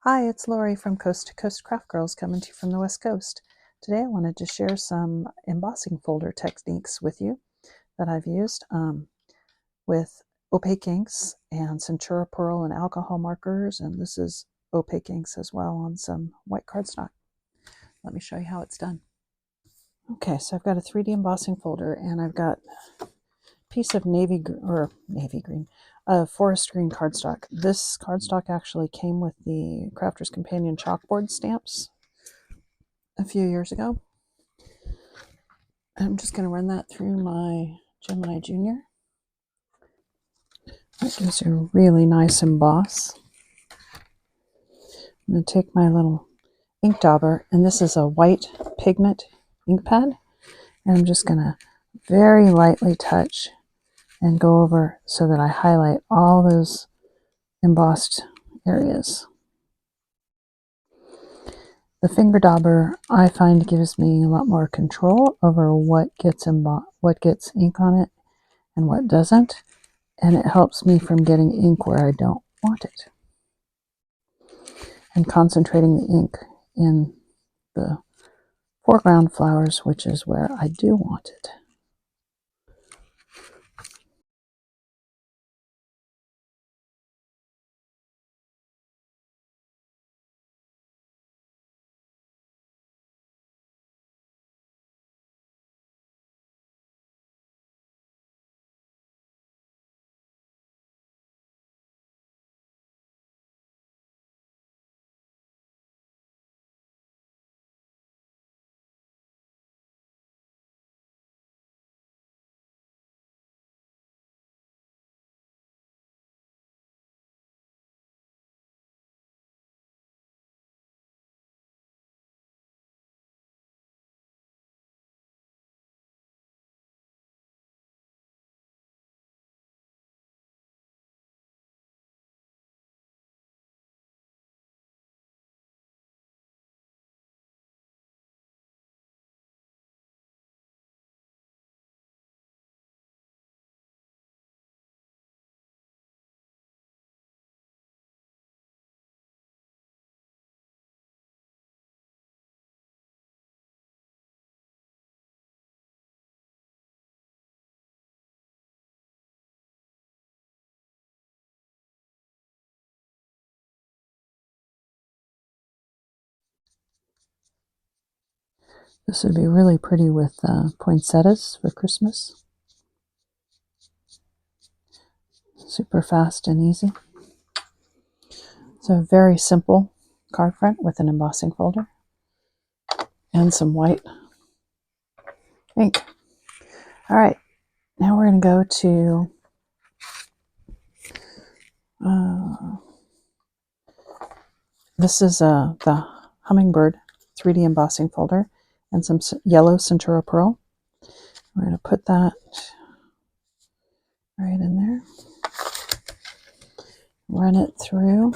Hi, it's Lori from Coast to Coast Craft Girls coming to you from the West Coast. Today I wanted to share some embossing folder techniques with you that I've used with opaque inks and Centura Pearl and alcohol markers, and this is opaque inks as well on some white cardstock. Let me show you how it's done. Okay, so I've got a 3D embossing folder and I've got a piece of forest green cardstock. This cardstock actually came with the Crafter's Companion chalkboard stamps a few years ago. I'm just going to run that through my Gemini Junior. That gives you a really nice emboss. I'm going to take my little ink dauber, and this is a white pigment ink pad, and I'm just going to very lightly touch and go over so that I highlight all those embossed areas. The finger dauber, I find, gives me a lot more control over what gets ink on it and what doesn't, and it helps me from getting ink where I don't want it and concentrating the ink in the foreground flowers, which is where I do want it. This would be really pretty with poinsettias for Christmas. Super fast and easy. So a very simple card front with an embossing folder and some white ink. All right, now we're going to go to this is the Hummingbird 3D embossing folder and some yellow Centura Pearl. We're going to put that right in there. Run it through.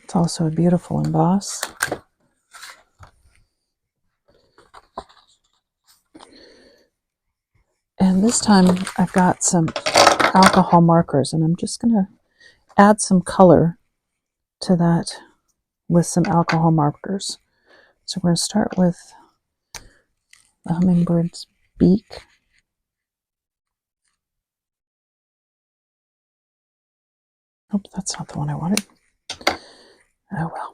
It's also a beautiful emboss. And this time I've got some alcohol markers, and I'm just going to add some color to that with some alcohol markers. So we're going to start with the hummingbird's beak. Oh, that's not the one I wanted. Oh well.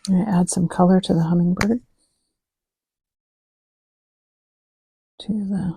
I'm going to add some color to the hummingbird, to the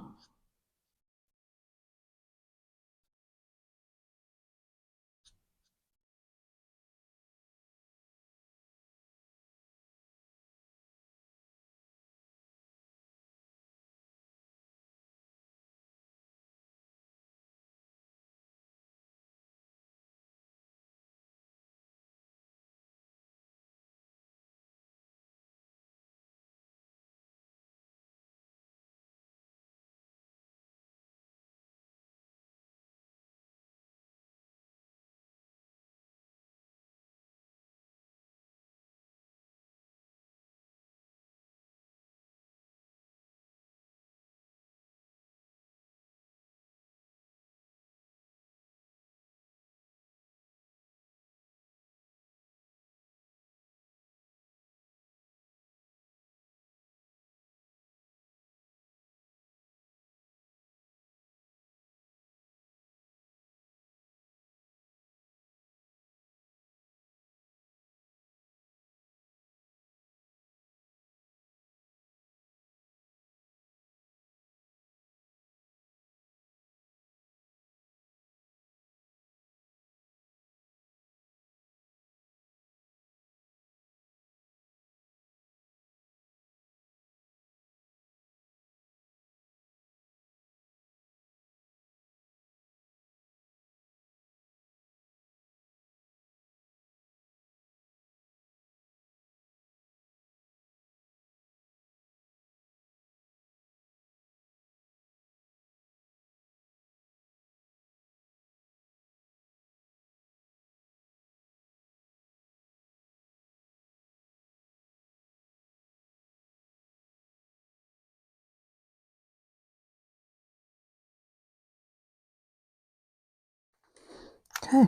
Okay,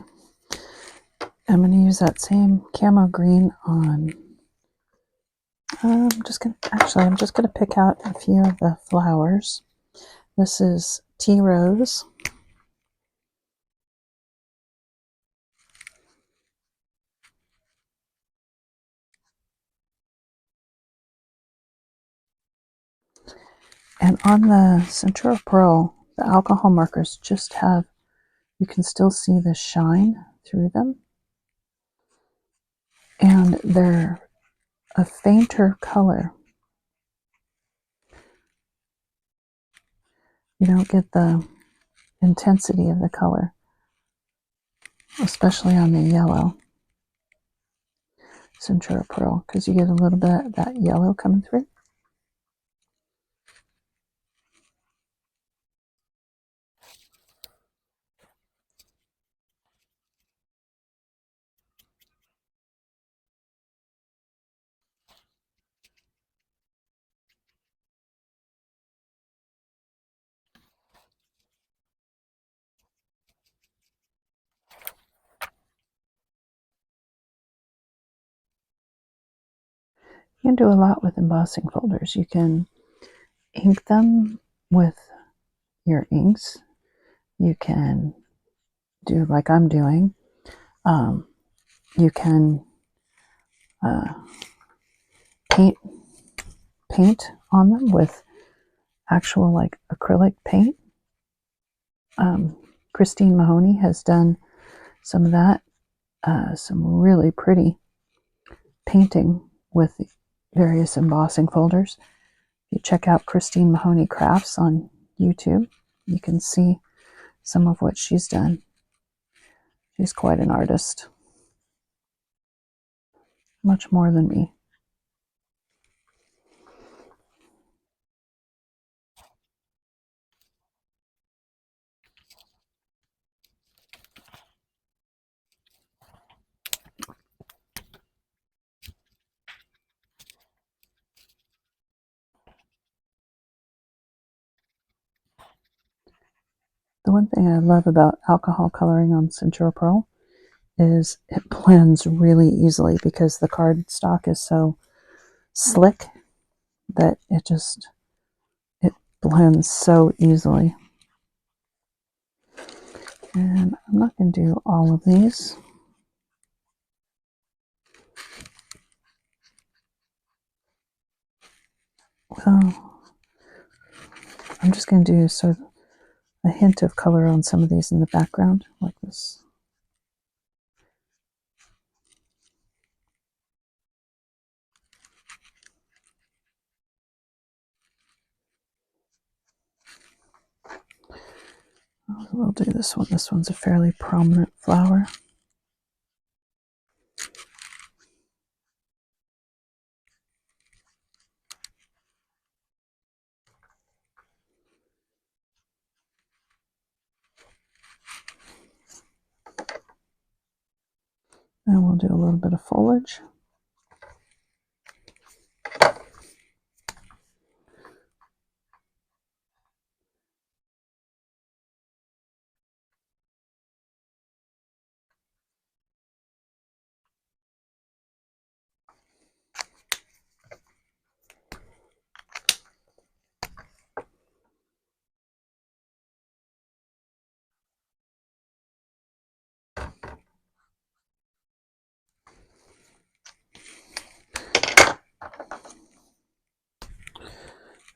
I'm going to use that same camo green on, I'm just going to pick out a few of the flowers. This is tea rose. And on the Centura Pearl, the alcohol markers just have, you can still see the shine through them. And they're a fainter color. You don't get the intensity of the color, especially on the yellow Centura Pearl, because you get a little bit of that yellow coming through. You can do a lot with embossing folders. You can ink them with your inks. You can do like I'm doing. You can paint on them with actual like acrylic paint. Christine Mahoney has done some of that, some really pretty painting with various embossing folders. If you check out Christine Mahoney Crafts on YouTube, you can see some of what she's done. She's quite an artist, much more than me. The one thing I love about alcohol coloring on Centura Pearl is it blends really easily because the cardstock is so slick that it blends so easily. And I'm not going to do all of these. Well, I'm just going to do sort of a hint of color on some of these in the background, like this. We'll do this one. This one's a fairly prominent flower. And we'll do a little bit of foliage.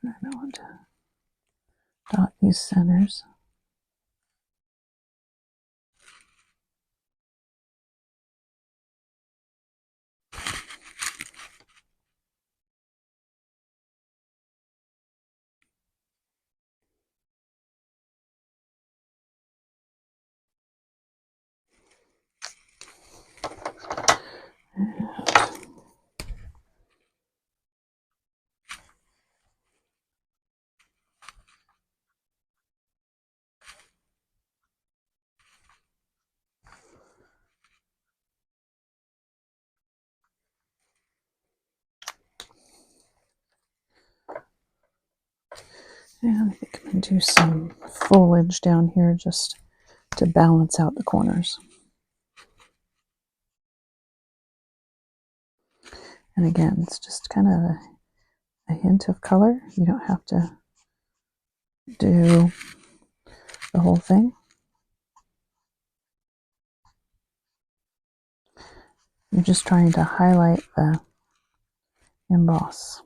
And I want to dot these centers. And I think I'm going to do some foliage down here just to balance out the corners. And again, it's just kind of a hint of color. You don't have to do the whole thing. You're just trying to highlight the emboss.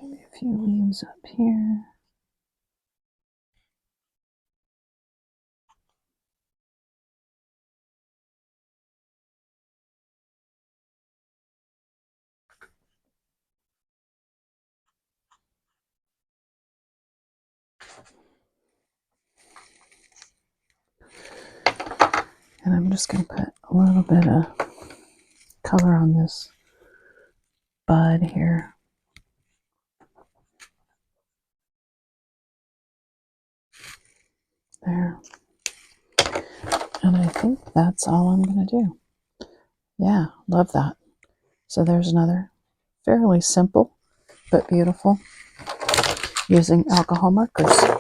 Maybe a few leaves up here. And I'm just going to put a little bit of color on this bud here. There. And I think that's all I'm going to do. Yeah, love that. So there's another fairly simple but beautiful using alcohol markers.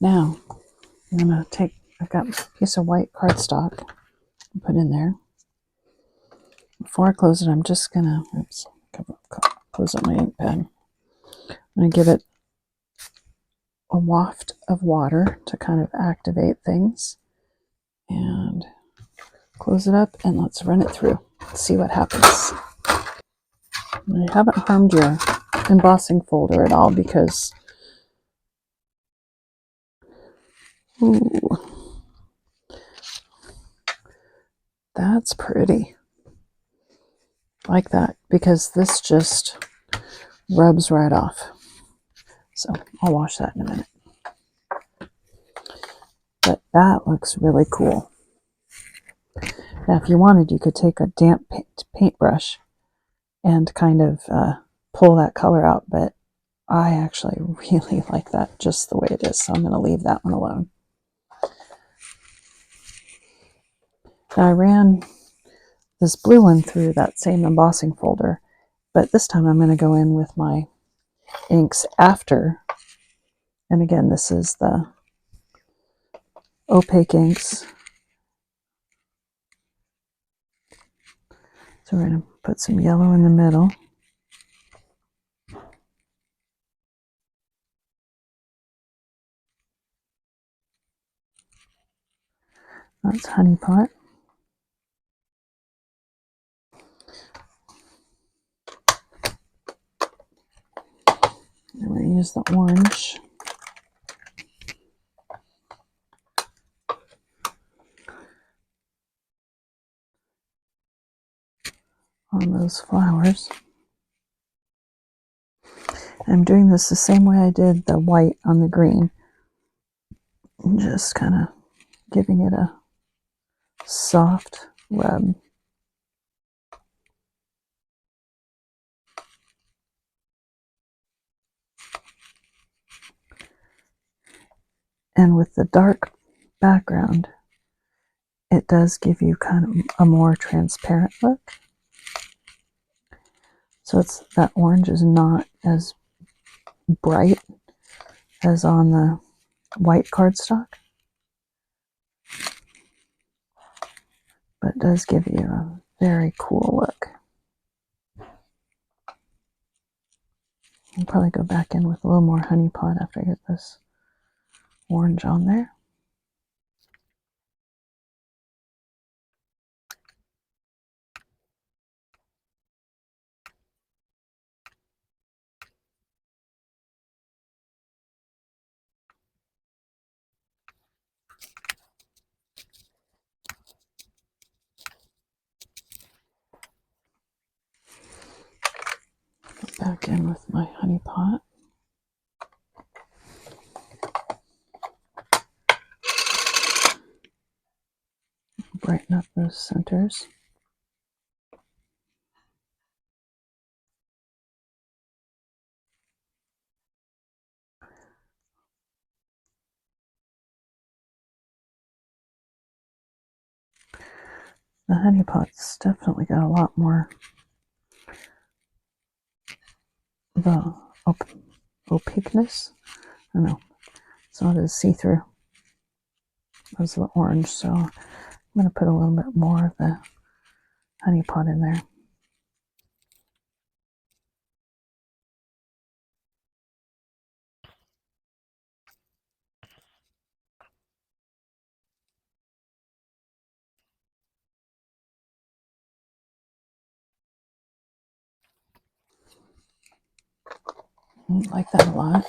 Now, I'm going to take, I've got a piece of white cardstock and put in there. Before I close it, I'm just going to, close up my ink pad. I'm going to give it a waft of water to kind of activate things. And close it up and let's run it through. See what happens. You haven't harmed your embossing folder at all because, ooh, that's pretty. Like that, because this just rubs right off. So I'll wash that in a minute. But that looks really cool. Now, if you wanted, you could take a damp paintbrush and kind of pull that color out, but I actually really like that just the way it is, so I'm going to leave that one alone. Now, I ran this blue one through that same embossing folder, but this time I'm going to go in with my inks after. And again, this is the opaque inks. So we're going to put some yellow in the middle. That's Honey Pot. And we're going to use the orange. On those flowers. I'm doing this the same way I did the white on the green. And just kind of giving it a soft rub. And with the dark background, it does give you kind of a more transparent look. So that orange is not as bright as on the white cardstock, but it does give you a very cool look. I'll probably go back in with a little more honey pot after I get this orange on there. Back in with my honey pot. Brighten up those centers. The honey pot's definitely got a lot more of the opaqueness. I don't know, it's not as see-through as the orange, so I'm going to put a little bit more of the honey pot in there. I like that a lot.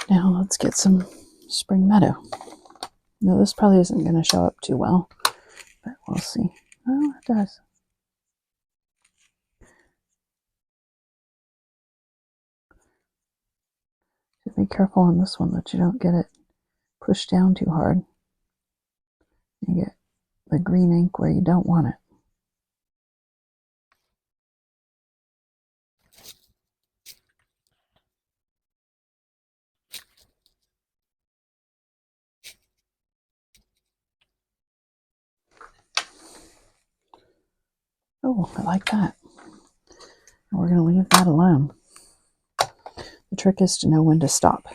Now let's get some spring meadow. Now this probably isn't going to show up too well, but we'll see. Oh, it does. So be careful on this one that you don't get it pushed down too hard. You get the green ink where you don't want it. Oh, I like that. And we're going to leave that alone. The trick is to know when to stop.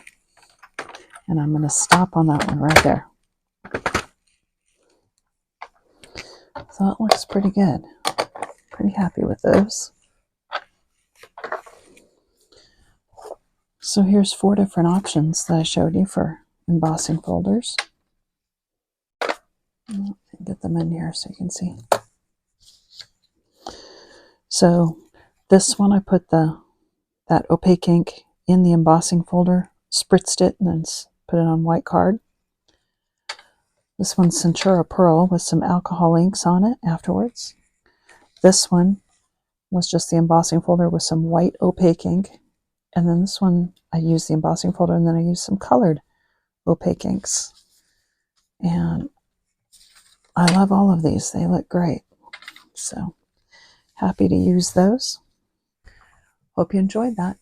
And I'm going to stop on that one right there. So it looks pretty good. Pretty happy with those. So here's 4 different options that I showed you for embossing folders. I'll get them in here so you can see. So this one I put that opaque ink in the embossing folder, spritzed it, and then put it on white card. This one's Centura Pearl with some alcohol inks on it afterwards. This one was just the embossing folder with some white opaque ink. And then this one, I used the embossing folder and then I used some colored opaque inks. And I love all of these. They look great. So happy to use those. Hope you enjoyed that.